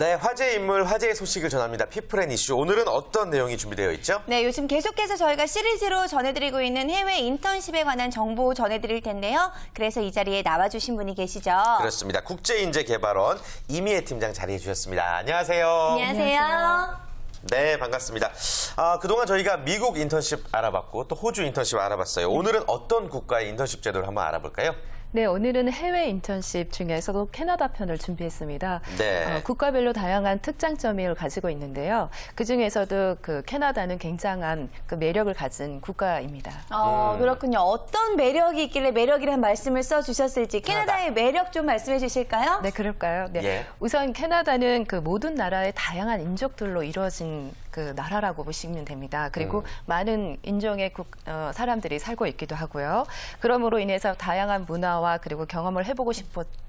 네, 화제의 인물, 화제의 소식을 전합니다. 피플앤 이슈. 오늘은 어떤 내용이 준비되어 있죠? 네, 요즘 계속해서 저희가 시리즈로 전해드리고 있는 해외 인턴십에 관한 정보 전해드릴 텐데요. 그래서 이 자리에 나와주신 분이 계시죠? 그렇습니다. 국제인재개발원 이미애 팀장 자리해 주셨습니다. 안녕하세요. 안녕하세요. 네, 반갑습니다. 그동안 저희가 미국 인턴십 알아봤고 또 호주 인턴십 알아봤어요. 오늘은 어떤 국가의 인턴십 제도를 한번 알아볼까요? 네, 오늘은 해외 인턴십 중에서도 캐나다 편을 준비했습니다. 네. 국가별로 다양한 특장점을 가지고 있는데요. 그중에서도 캐나다는 굉장한 매력을 가진 국가입니다. 그렇군요. 어떤 매력이 있길래 매력이라는 말씀을 써주셨을지 캐나다의 매력 좀 말씀해 주실까요? 네, 그럴까요? 네. 예. 우선 캐나다는 모든 나라의 다양한 인종들로 이루어진 나라라고 보시면 됩니다. 그리고 많은 인종의 사람들이 살고 있기도 하고요. 그러므로 인해서 다양한 문화와 그리고 경험을 해보고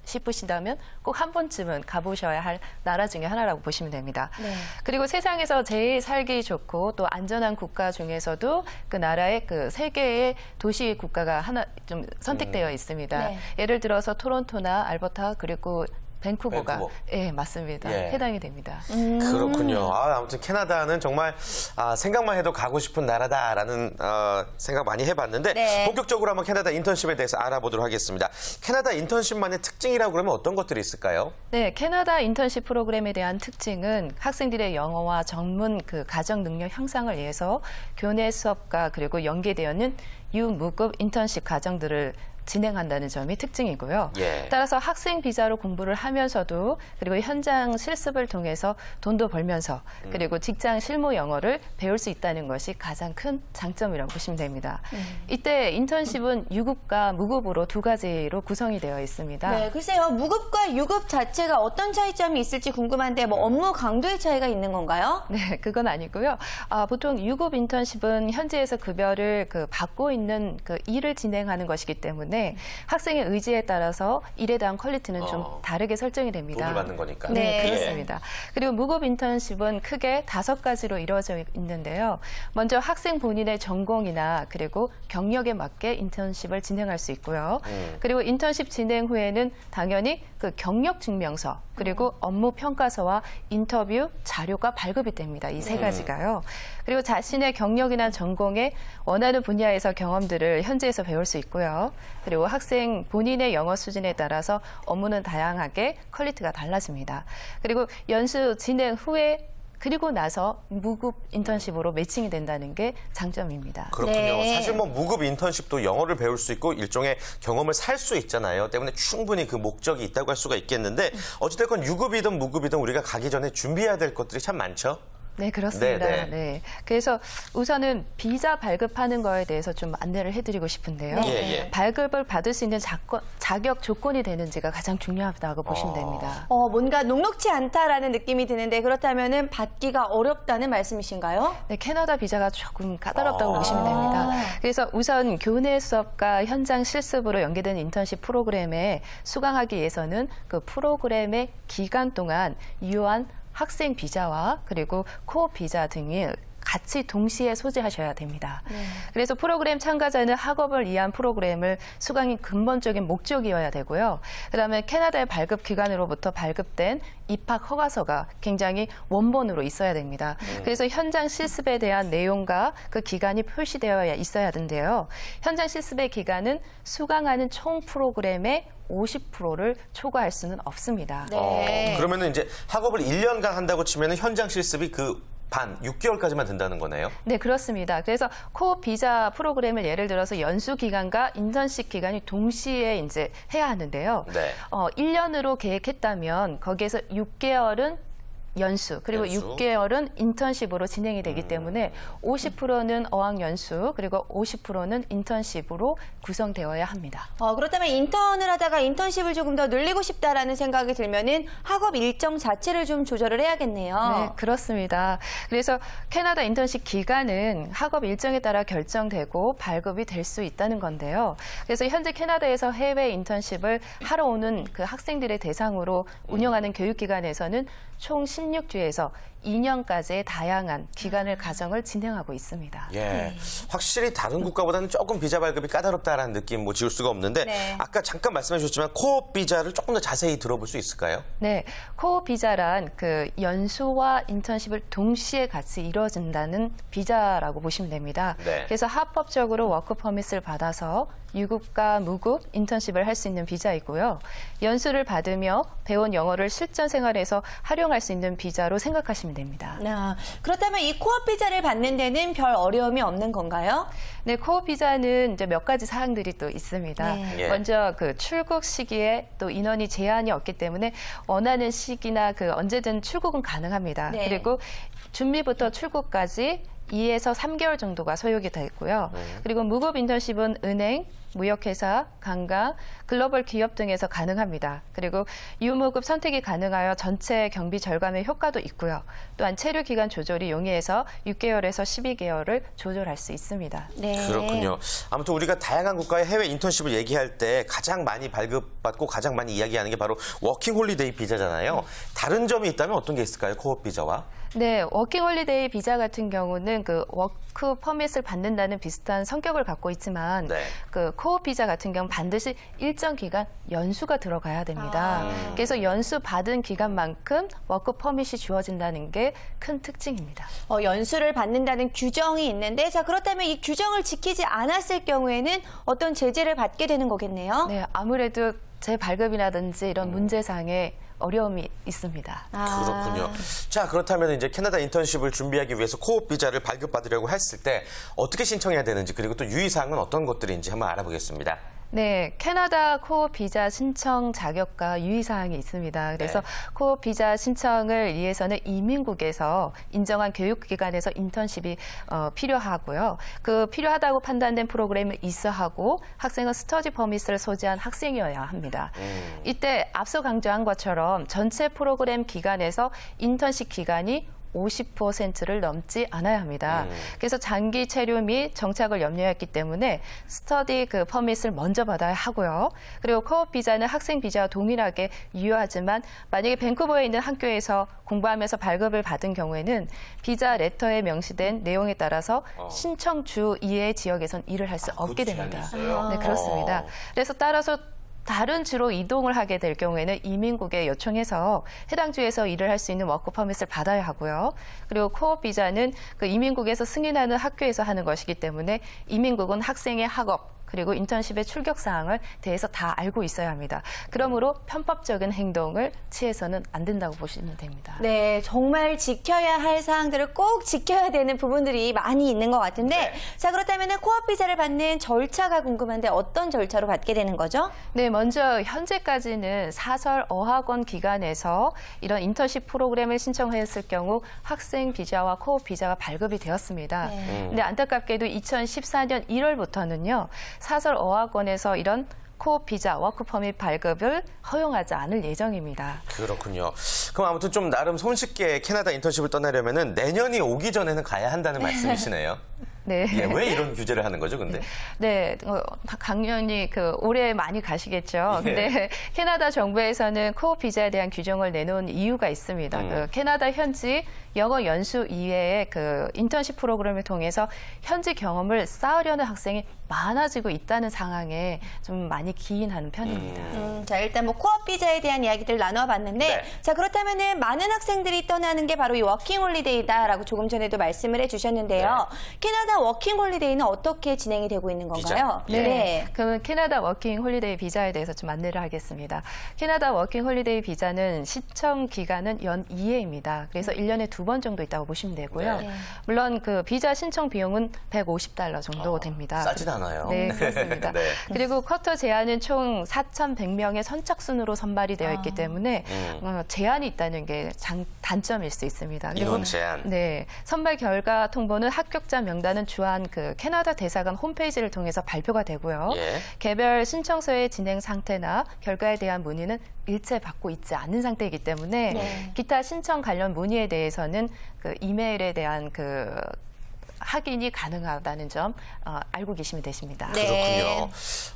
싶으시다면 꼭 한 번쯤은 가보셔야 할 나라 중에 하나라고 보시면 됩니다. 네. 그리고 세상에서 제일 살기 좋고 또 안전한 국가 중에서도 그 나라의 세 개의 도시 국가가 하나 좀 선택되어 있습니다. 네. 예를 들어서 토론토나 알버타 그리고 밴쿠버가 밴쿠버. 예, 맞습니다. 예. 해당이 됩니다. 그렇군요. 아무튼 캐나다는 정말 생각만 해도 가고 싶은 나라다라는 생각 많이 해봤는데 네. 본격적으로 한번 캐나다 인턴십에 대해서 알아보도록 하겠습니다. 캐나다 인턴십만의 특징이라고 그러면 어떤 것들이 있을까요? 네, 캐나다 인턴십 프로그램에 대한 특징은 학생들의 영어와 전문 가정 능력 향상을 위해서 교내 수업과 그리고 연계되어있는 유무급 인턴십 과정들을 진행한다는 점이 특징이고요. 예. 따라서 학생 비자로 공부를 하면서도 그리고 현장 실습을 통해서 돈도 벌면서 그리고 직장 실무 영어를 배울 수 있다는 것이 가장 큰 장점이라고 보시면 됩니다. 이때 인턴십은 유급과 무급으로 두 가지로 구성이 되어 있습니다. 네, 글쎄요. 무급과 유급 자체가 어떤 차이점이 있을지 궁금한데 업무 강도의 차이가 있는 건가요? 네, 그건 아니고요. 보통 유급 인턴십은 현지에서 급여를 받고 있는 일을 진행하는 것이기 때문에 학생의 의지에 따라서 일에 대한 퀄리티는 좀 다르게 설정이 됩니다. 돈을 받는 거니까. 네, 네. 그렇습니다. 그리고 무급 인턴십은 크게 5가지로 이루어져 있는데요. 먼저 학생 본인의 전공이나 그리고 경력에 맞게 인턴십을 진행할 수 있고요. 그리고 인턴십 진행 후에는 당연히 경력 증명서 그리고 업무 평가서와 인터뷰 자료가 발급이 됩니다. 이 세 가지가요. 그리고 자신의 경력이나 전공에 원하는 분야에서 경험들을 현지에서 배울 수 있고요. 그리고 학생 본인의 영어 수준에 따라서 업무는 다양하게 퀄리티가 달라집니다. 그리고 연수 진행 후에 그리고 나서 무급 인턴십으로 매칭이 된다는 게 장점입니다. 그렇군요. 네. 사실 무급 인턴십도 영어를 배울 수 있고 일종의 경험을 살 수 있잖아요. 때문에 충분히 그 목적이 있다고 할 수가 있겠는데 어찌됐건 유급이든 무급이든 우리가 가기 전에 준비해야 될 것들이 참 많죠. 네, 그렇습니다. 네, 네. 네. 그래서 우선은 비자 발급하는 거에 대해서 좀 안내를 해드리고 싶은데요. 예. 발급을 받을 수 있는 자격 조건이 되는지가 가장 중요하다고 보시면 됩니다. 뭔가 녹록치 않다라는 느낌이 드는데 그렇다면은 받기가 어렵다는 말씀이신가요? 네, 캐나다 비자가 조금 까다롭다고 보시면 됩니다. 그래서 우선 교내 수업과 현장 실습으로 연계된 인턴십 프로그램에 수강하기 위해서는 그 프로그램의 기간 동안 유효한 학생 비자와 그리고 코어 비자 등이 같이 동시에 소지하셔야 됩니다. 그래서 프로그램 참가자는 학업을 위한 프로그램을 수강이 근본적인 목적이어야 되고요. 그다음에 캐나다의 발급 기관으로부터 발급된 입학 허가서가 굉장히 원본으로 있어야 됩니다. 그래서 현장 실습에 대한 내용과 그 기간이 표시되어 있어야 하는데요. 현장 실습의 기간은 수강하는 총 프로그램의 50%를 초과할 수는 없습니다. 네. 그러면은 이제 학업을 1년간 한다고 치면은 현장 실습이 6개월까지만 된다는 거네요. 네, 그렇습니다. 그래서 코어 비자 프로그램을 예를 들어서 연수 기간과 인턴십 기간이 동시에 이제 해야 하는데요. 네. 1년으로 계획했다면 거기에서 6개월은 연수 그리고 6개월은 인턴십으로 진행이 되기 때문에 50%는 어학연수 그리고 50%는 인턴십으로 구성되어야 합니다. 그렇다면 인턴을 하다가 인턴십을 조금 더 늘리고 싶다라는 생각이 들면은 학업 일정 자체를 좀 조절을 해야겠네요. 네, 그렇습니다. 그래서 캐나다 인턴십 기간은 학업 일정에 따라 결정되고 발급이 될 수 있다는 건데요. 그래서 현재 캐나다에서 해외 인턴십을 하러 오는 그 학생들의 대상으로 운영하는 교육기관에서는 총 16주에서 2년까지의 다양한 기간을 가정을 진행하고 있습니다. 예, 확실히 다른 국가보다는 조금 비자 발급이 까다롭다라는 느낌 지울 수가 없는데 네. 아까 잠깐 말씀해 주셨지만 코업 비자를 조금 더 자세히 들어볼 수 있을까요? 네, 코업 비자란 그 연수와 인턴십을 동시에 같이 이루어진다는 비자라고 보시면 됩니다. 네. 그래서 합법적으로 워크 퍼밋을 받아서 유급과 무급 인턴십을 할 수 있는 비자이고요. 연수를 받으며 배운 영어를 실전 생활에서 활용할 수 있는 비자로 생각하시면 됩니다. 아, 그렇다면 이 코업 비자를 받는 데는 별 어려움이 없는 건가요? 네, 코업 비자는 이제 몇 가지 사항들이 또 있습니다. 네. 예. 먼저 그 출국 시기에 또 인원이 제한이 없기 때문에 원하는 시기나 그 언제든 출국은 가능합니다. 네. 그리고 준비부터 출국까지 2에서 3개월 정도가 소요가 돼 있고요. 그리고 무급 인턴십은 은행, 무역회사, 관광, 글로벌 기업 등에서 가능합니다. 그리고 유무급 선택이 가능하여 전체 경비 절감의 효과도 있고요. 또한 체류 기간 조절이 용이해서 6개월에서 12개월을 조절할 수 있습니다. 네. 그렇군요. 아무튼 우리가 다양한 국가의 해외 인턴십을 얘기할 때 가장 많이 발급받고 가장 많이 이야기하는 게 바로 워킹 홀리데이 비자잖아요. 다른 점이 있다면 어떤 게 있을까요? 코업 비자와? 네, 워킹 홀리데이 비자 같은 경우는 그 워크 퍼밋을 받는다는 비슷한 성격을 갖고 있지만 네. 그 코업 비자 같은 경우 반드시 일정 기간 연수가 들어가야 됩니다. 그래서 연수 받은 기간만큼 워크 퍼밋이 주어진다는 게 큰 특징입니다. 연수를 받는다는 규정이 있는데, 자, 그렇다면 이 규정을 지키지 않았을 경우에는 어떤 제재를 받게 되는 거겠네요? 네, 아무래도 재발급이라든지 이런 문제상에 어려움이 있습니다. 그렇군요. 자, 그렇다면 이제 캐나다 인턴십을 준비하기 위해서 코업 비자를 발급받으려고 했을 때 어떻게 신청해야 되는지 그리고 또 유의사항은 어떤 것들인지 한번 알아보겠습니다. 네, 캐나다 코업 비자 신청 자격과 유의사항이 있습니다. 그래서 네. 코업 비자 신청을 위해서는 이민국에서 인정한 교육기관에서 인턴십이 필요하고요. 그 필요하다고 판단된 프로그램을 있어 하고 학생은 스터디 퍼밋을 소지한 학생이어야 합니다. 이때 앞서 강조한 것처럼 전체 프로그램 기간에서 인턴십 기간이 50%를 넘지 않아야 합니다. 그래서 장기 체류 및 정착을 염려했기 때문에 스터디 그 퍼밋을 먼저 받아야 하고요. 그리고 코업 비자는 학생 비자와 동일하게 유효하지만 만약에 밴쿠버에 있는 학교에서 공부하면서 발급을 받은 경우에는 비자 레터에 명시된 내용에 따라서 신청 주 이외의 지역에선 일을 할 수 없게 그것도 됩니다. 제한이 있어요? 네, 그렇습니다. 그래서 따라서 다른 주로 이동을 하게 될 경우에는 이민국에 요청해서 해당 주에서 일을 할 수 있는 워크 퍼밋을 받아야 하고요. 그리고 코업 비자는 그 이민국에서 승인하는 학교에서 하는 것이기 때문에 이민국은 학생의 학업 그리고 인턴십의 출격 사항을 대해서 다 알고 있어야 합니다. 그러므로 편법적인 행동을 취해서는 안 된다고 보시면 됩니다. 네, 정말 지켜야 할 사항들을 꼭 지켜야 되는 부분들이 많이 있는 것 같은데, 네. 자, 그렇다면 코업 비자를 받는 절차가 궁금한데 어떤 절차로 받게 되는 거죠? 네, 먼저 현재까지는 사설 어학원 기관에서 이런 인턴십 프로그램을 신청했을 경우 학생 비자와 코업 비자가 발급이 되었습니다. 네. 근데 안타깝게도 2014년 1월부터는요. 사설 어학원에서 이런 코업 비자, 워크 퍼밋 발급을 허용하지 않을 예정입니다. 그렇군요. 그럼 아무튼 좀 나름 손쉽게 캐나다 인턴십을 떠나려면은 내년이 오기 전에는 가야 한다는 말씀이시네요. 네. 예, 왜 이런 규제를 하는 거죠, 근데? 네, 당연히 올해 많이 가시겠죠. 예. 근데 캐나다 정부에서는 코업 비자에 대한 규정을 내놓은 이유가 있습니다. 그 캐나다 현지 영어 연수 이외에 그 인턴십 프로그램을 통해서 현지 경험을 쌓으려는 학생이 많아지고 있다는 상황에 좀 많이 기인하는 편입니다. 자, 일단 뭐 코업 비자에 대한 이야기들 나눠봤는데, 네. 자, 그렇다면은 많은 학생들이 떠나는 게 바로 이 워킹 홀리데이다라고 조금 전에도 말씀을 해주셨는데요. 캐나다 워킹 홀리데이는 어떻게 진행이 되고 있는 건가요? 네. 그러면 캐나다 워킹 홀리데이 비자에 대해서 좀 안내를 하겠습니다. 캐나다 워킹 홀리데이 비자는 시청 기간은 연 2회입니다. 그래서 1년에 2번 정도 있다고 보시면 되고요. 네. 물론 그 비자 신청 비용은 $150 정도 됩니다. 싸진 않아요. 네, 그렇습니다. 네. 그리고 쿼터 제한은 총 4,100명의 선착순으로 선발이 되어 있기 때문에 제한이 있다는 게 단점일 수 있습니다. 그리고 인원 제한. 네, 선발 결과 통보는 합격자 명단은 주한 그 캐나다 대사관 홈페이지를 통해서 발표가 되고요. 예. 개별 신청서의 진행 상태나 결과에 대한 문의는 일체 받고 있지 않은 상태이기 때문에 네. 기타 신청 관련 문의에 대해서는 그 이메일에 대한 그 확인이 가능하다는 점 알고 계시면 되십니다. 네. 그렇군요.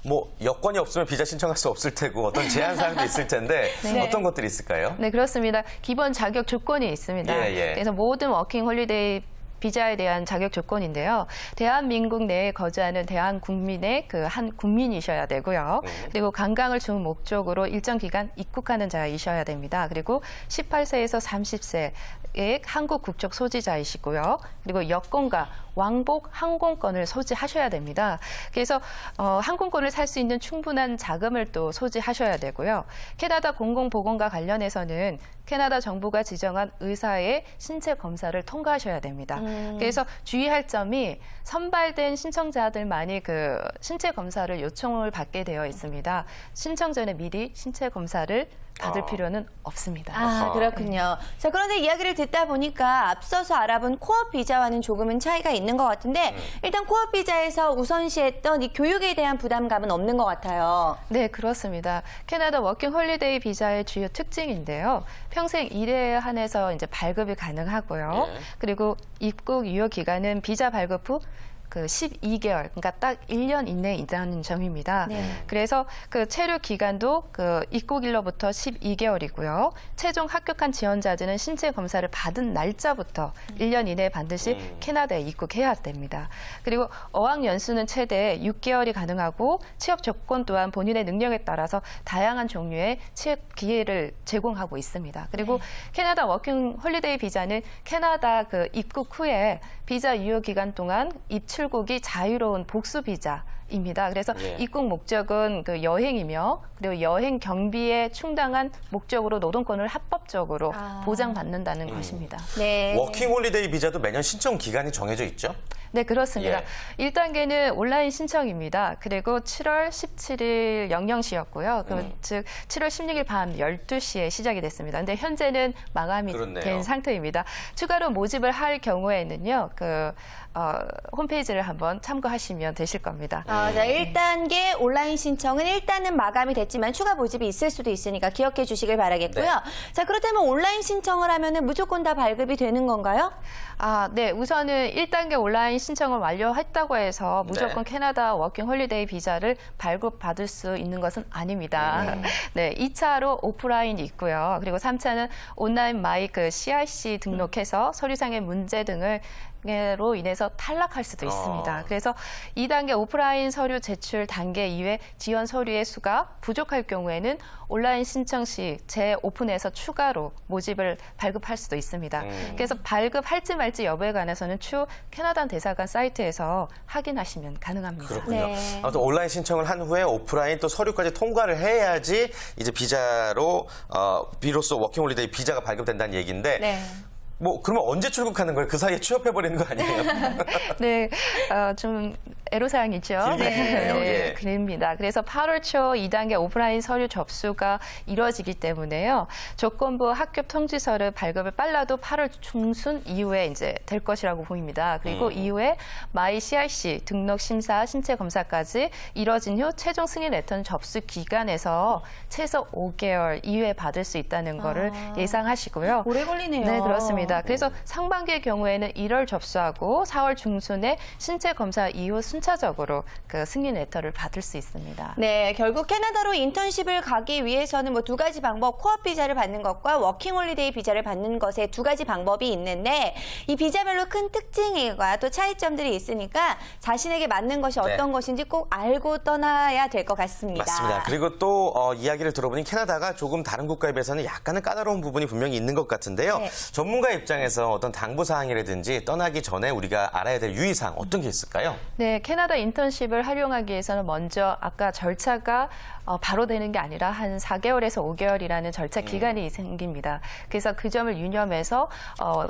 뭐 여건이 없으면 비자 신청할 수 없을 테고 어떤 제한 사항도 있을 텐데 네. 어떤 것들이 있을까요? 네, 그렇습니다. 기본 자격 조건이 있습니다. 예. 그래서 모든 워킹 홀리데이 비자에 대한 자격 조건인데요. 대한민국 내에 거주하는 대한 국민의 그 한 국민이셔야 되고요. 그리고 관광을 주 목적으로 일정 기간 입국하는 자이셔야 됩니다. 그리고 18세에서 30세의 한국 국적 소지자이시고요. 그리고 여권과 왕복 항공권을 소지하셔야 됩니다. 그래서 항공권을 살 수 있는 충분한 자금을 또 소지하셔야 되고요. 캐나다 공공보건과 관련해서는 캐나다 정부가 지정한 의사의 신체 검사를 통과하셔야 됩니다. 그래서 주의할 점이 선발된 신청자들만이 그 신체 검사를 요청을 받게 되어 있습니다. 신청 전에 미리 신체 검사를 받을 필요는 없습니다. 아, 그렇군요. 자, 그런데 이야기를 듣다 보니까 앞서서 알아본 코업 비자와는 조금은 차이가 있는 것 같은데 일단 코업 비자에서 우선시했던 이 교육에 대한 부담감은 없는 것 같아요. 네, 그렇습니다. 캐나다 워킹 홀리데이 비자의 주요 특징인데요. 평생 일에 한해서 이제 발급이 가능하고요. 예. 그리고 입국 유효 기간은 비자 발급 후 그 12개월, 그러니까 딱 1년 이내에 있다는 점입니다. 네. 그래서 그 체류 기간도 그 입국일로부터 12개월이고요. 최종 합격한 지원자들은 신체 검사를 받은 날짜부터 1년 이내에 반드시 캐나다에 입국해야 됩니다. 그리고 어학 연수는 최대 6개월이 가능하고 취업 조건 또한 본인의 능력에 따라서 다양한 종류의 취업 기회를 제공하고 있습니다. 그리고 캐나다 워킹 홀리데이 비자는 캐나다 그 입국 후에 비자 유효 기간 동안 입출국이 자유로운 복수 비자입니다. 그래서 입국 목적은 그 여행이며 그리고 여행 경비에 충당한 목적으로 노동권을 합법적으로 보장받는다는 것입니다. 네. 워킹 홀리데이 비자도 매년 신청 기간이 정해져 있죠? 네, 그렇습니다. 예. 1단계는 온라인 신청입니다. 그리고 7월 17일 00시였고요. 즉 7월 16일 밤 12시에 시작이 됐습니다. 근데 현재는 마감이 그렇네요. 된 상태입니다. 추가로 모집을 할 경우에는요. 홈페이지를 한번 참고하시면 되실 겁니다. 자, 1단계 온라인 신청은 일단은 마감이 됐지만 추가 모집이 있을 수도 있으니까 기억해 주시길 바라겠고요. 네. 자, 그렇다면 온라인 신청을 하면은 무조건 다 발급이 되는 건가요? 네. 우선은 1단계 온라인 신청을 완료했다고 해서 무조건 캐나다 워킹 홀리데이 비자를 발급받을 수 있는 것은 아닙니다. 네. 2차로 오프라인이 있고요. 그리고 3차는 온라인 마이 CRC 등록해서 서류상의 문제 등을 로 인해서 탈락할 수도 있습니다. 그래서 2단계 오프라인 서류 제출 단계 이외 지원 서류의 수가 부족할 경우에는 온라인 신청 시 재오픈해서 추가로 모집을 발급할 수도 있습니다. 그래서 발급할지 말지 여부에 관해서는 추후 캐나다 대사관 사이트에서 확인하시면 가능합니다. 그렇군요. 네. 아무튼 온라인 신청을 한 후에 오프라인 또 서류까지 통과를 해야지 이제 비자로 비로소 워킹 홀리데이 비자가 발급된다는 얘기인데 네. 뭐 그러면 언제 출국하는 거예요? 그 사이에 취업해버리는 거 아니에요? 네, 좀 애로사항이죠. 길네요. 예. 그립니다. 그래서 8월 초 2단계 오프라인 서류 접수가 이루어지기 때문에요. 조건부 합격 통지서를 발급을 빨라도 8월 중순 이후에 이제 될 것이라고 보입니다. 그리고 이후에 마이 CRC 등록 심사 신체 검사까지 이뤄진 후 최종 승인 레터는 접수 기간에서 최소 5개월 이후에 받을 수 있다는 거를 예상하시고요. 오래 걸리네요. 네, 그렇습니다. 그래서 상반기의 경우에는 1월 접수하고 4월 중순에 신체 검사 이후 순차적으로 그 승인 레터를 받을 수 있습니다. 네, 결국 캐나다로 인턴십을 가기 위해서는 뭐 두 가지 방법, 코업 비자를 받는 것과 워킹 홀리데이 비자를 받는 것에 두 가지 방법이 있는데 이 비자별로 큰 특징과 또 차이점들이 있으니까 자신에게 맞는 것이 어떤 것인지 꼭 알고 떠나야 될 것 같습니다. 맞습니다. 그리고 또 이야기를 들어보니 캐나다가 조금 다른 국가에 비해서는 약간은 까다로운 부분이 분명히 있는 것 같은데요. 네. 전문가 입장에서 어떤 당부사항이라든지 떠나기 전에 우리가 알아야 될 유의사항 어떤 게 있을까요? 네, 캐나다 인턴십을 활용하기 위해서는 먼저 아까 절차가 바로 되는 게 아니라 한 4개월에서 5개월이라는 절차 기간이 생깁니다. 그래서 그 점을 유념해서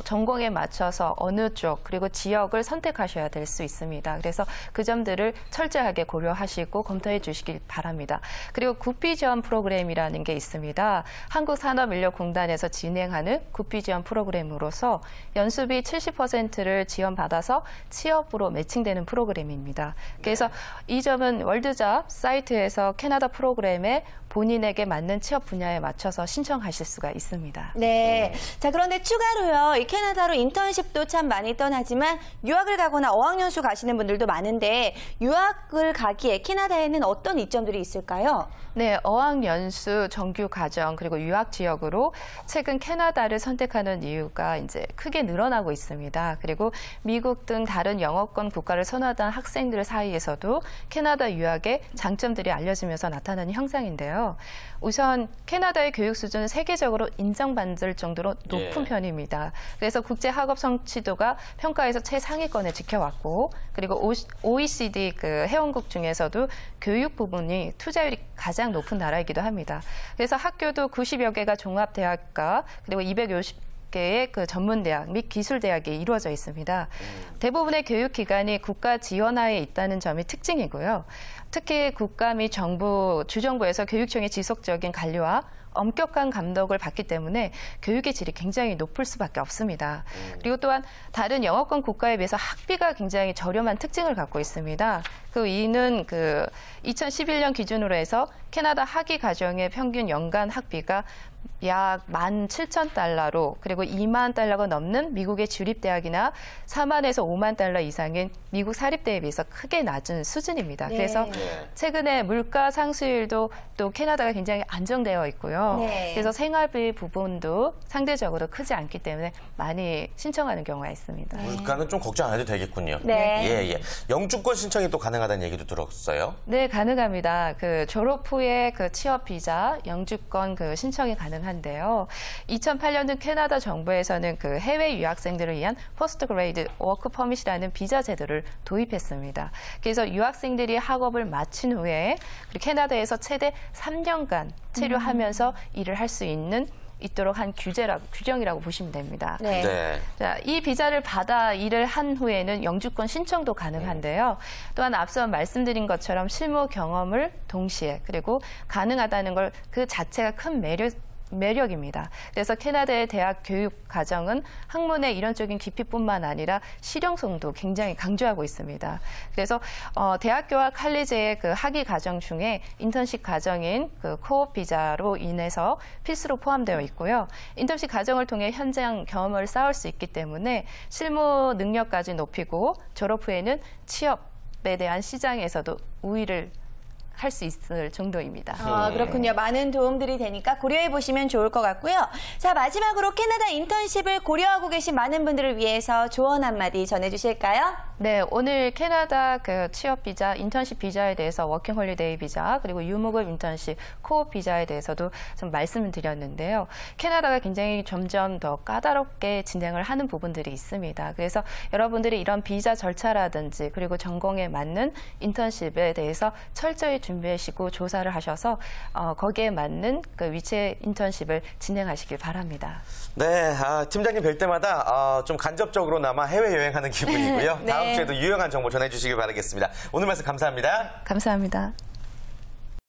전공에 맞춰서 어느 쪽 그리고 지역을 선택하셔야 될 수 있습니다. 그래서 그 점들을 철저하게 고려하시고 검토해 주시길 바랍니다. 그리고 구피 지원 프로그램이라는 게 있습니다. 한국산업인력공단에서 진행하는 구피 지원 프로그램으로서 연수비 70%를 지원받아서 취업으로 매칭되는 프로그램입니다. 그래서 이 점은 월드잡 사이트에서 캐나다 프로그램의 본인에게 맞는 취업 분야에 맞춰서 신청하실 수가 있습니다. 네. 자, 그런데 추가로요. 이 캐나다로 인턴십도 참 많이 떠나지만 유학을 가거나 어학연수 가시는 분들도 많은데 유학을 가기에 캐나다에는 어떤 이점들이 있을까요? 네, 어학연수, 정규 과정, 그리고 유학 지역으로 최근 캐나다를 선택하는 이유가 이제 크게 늘어나고 있습니다. 그리고 미국 등 다른 영어권 국가를 선호하던 학생들 사이에서도 캐나다 유학의 장점들이 알려지면서 나타나는 현상인데요. 우선 캐나다의 교육 수준은 세계적으로 인정받을 정도로 높은 편입니다. 그래서 국제 학업 성취도가 평가에서 최상위권에 지켜왔고, 그리고 OECD 그 회원국 중에서도 교육 부분이 투자율이 가장 높은 나라이기도 합니다. 그래서 학교도 90여 개가 종합대학과 그리고 250개의 그 전문대학 및 기술대학이 이루어져 있습니다. 대부분의 교육기관이 국가 지원하에 있다는 점이 특징이고요. 특히 국가 및 정부, 주정부에서 교육청의 지속적인 관리와 엄격한 감독을 받기 때문에 교육의 질이 굉장히 높을 수밖에 없습니다. 그리고 또한 다른 영어권 국가에 비해서 학비가 굉장히 저렴한 특징을 갖고 있습니다. 그 이유는 2011년 기준으로 해서 캐나다 학위 과정의 평균 연간 학비가 약 17,000달러로 그리고 2만 달러가 넘는 미국의 주립대학이나 4만에서 5만 달러 이상인 미국 사립대에 비해서 크게 낮은 수준입니다. 네. 그래서 최근에 물가 상승률도 또 캐나다가 굉장히 안정되어 있고요. 네. 그래서 생활비 부분도 상대적으로 크지 않기 때문에 많이 신청하는 경우가 있습니다. 물가는 좀 걱정 안 해도 되겠군요. 네. 예. 영주권 신청이 또 가능하다는 얘기도 들었어요. 네, 가능합니다. 그 졸업 후에 그 취업 비자, 영주권 그 신청이 가능한데요. 2008년은 캐나다 정부에서는 그 해외 유학생들을 위한 포스트 그레이드 워크 퍼밋이라는 비자 제도를 도입했습니다. 그래서 유학생들이 학업을 마친 후에 캐나다에서 최대 3년간 체류하면서 일을 할 수 있도록 한 규정이라고 보시면 됩니다. 네. 자, 이 비자를 받아 일을 한 후에는 영주권 신청도 가능한데요. 또한 앞서 말씀드린 것처럼 실무 경험을 동시에 그리고 가능하다는 걸 그 자체가 큰 매력입니다. 그래서 캐나다의 대학 교육 과정은 학문의 이론적인 깊이뿐만 아니라 실용성도 굉장히 강조하고 있습니다. 그래서 대학교와 칼리지의 그 학위 과정 중에 인턴십 과정인 그 코업 비자로 인해서 필수로 포함되어 있고요. 인턴십 과정을 통해 현장 경험을 쌓을 수 있기 때문에 실무 능력까지 높이고 졸업 후에는 취업에 대한 시장에서도 우위를 할 수 있을 정도입니다. 그렇군요. 많은 도움들이 되니까 고려해 보시면 좋을 것 같고요. 자, 마지막으로 캐나다 인턴십을 고려하고 계신 많은 분들을 위해서 조언 한마디 전해주실까요? 네, 오늘 캐나다 그 취업 비자, 인턴십 비자에 대해서 워킹 홀리데이 비자, 그리고 유무급 인턴십, 코업 비자에 대해서도 좀 말씀을 드렸는데요. 캐나다가 굉장히 점점 더 까다롭게 진행을 하는 부분들이 있습니다. 그래서 여러분들이 이런 비자 절차라든지 그리고 전공에 맞는 인턴십에 대해서 철저히 준비하시고 조사를 하셔서 거기에 맞는 그 위치의 인턴십을 진행하시길 바랍니다. 네, 팀장님 뵐 때마다 좀 간접적으로나마 해외여행하는 기분이고요. 네. 다음 주에도 유용한 정보 전해주시길 바라겠습니다. 오늘 말씀 감사합니다. 감사합니다.